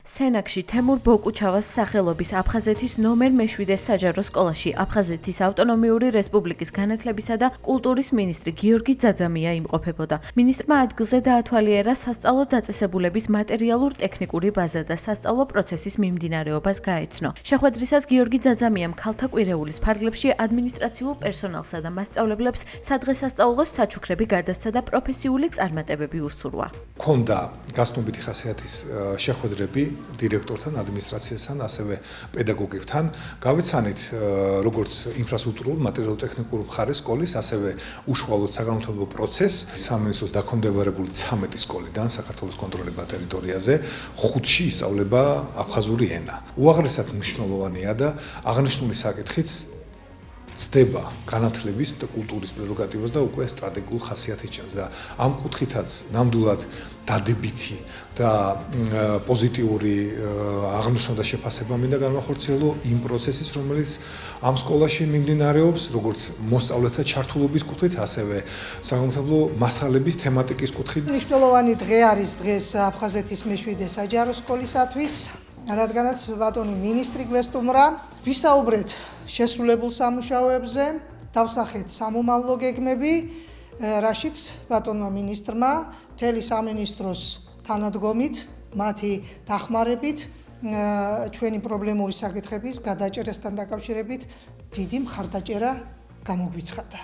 სენაკში თემურ ბოკუჩავას სახელობის აფხაზეთის ნომერ მე-7 საჯარო სკოლაში აფხაზეთის ავტონომიური რესპუბლიკის განათლებისა და კულტურის მინისტრი გიორგი ძაძამია იმყოფებოდა. მინისტრმა ადგილზე დაათვალიერა სასწავლო დაწესებულების მატერიალურ-ტექნიკური ბაზა და სასწავლო პროცესის მიმდინარეობას გაეცნო. შეხვედრისას გიორგი ძაძამიამ ქალთა კვირეულის ფარგლებში ადმინისტრაციულ პერსონალსა და მასწავლებლებს სადღესასწაულო საჩუქრები გადასცა და პროფესიული წარმატებები უსურვა. ქონდა გასნობითი ხასიათის შეხვედრები დირექტორთან, ადმინისტრაციასთან, ასევე პედაგოგებთან. გავეცანით როგორც ინფრასტრუქტურულ, მატერიალურ-ტექნიკურ მხარეს სკოლის, ასევე უშუალოდ საგანმანათლებლო პროცესს სამინისტროს დაქვემდებარებული 13 სკოლიდან საქართველოს კონტროლებად ტერიტორიაზე 5-ში ისწავლება აფხაზური ენა. უაღრესად მნიშვნელოვანია და აღნიშნული საკითხიც ცდება განათლების და კულტურის პრეროგატივას და უკვე სტრატეგიულ ხასიათის ჩანს და ამ კუთხითაც ნამდვილად დადებითი და პოზიტიური აღნიშვნა და შეფასება მინდა განვახორციელო იმ პროცესის, რომელიც ამ სკოლაში მიმდინარეობს, როგორც მოსწავლეთა ჩართულობის კუთხით, ასევე საგანმანათლებლო მასალების თემატიკის კუთხით. მნიშვნელოვანი დღე არის დღეს აფხაზეთის მე-7 საჯარო სკოლისათვის. რადგანაც ბატონი მინისტრი გვესტუმრა, ვისაუბრეთ შესრულებულ სამუშაოებზე, დავსახეთ სამომავლო გეგმები, რაშიც ბატონმა მინისტრმა მთელი სამინისტროს თანადგომით, მათი დახმარებით, ჩვენი პრობლემური საკითხების გადაჭერასთან დაკავშირებით დიდი მხარდაჭერა გამოგვიცხადა.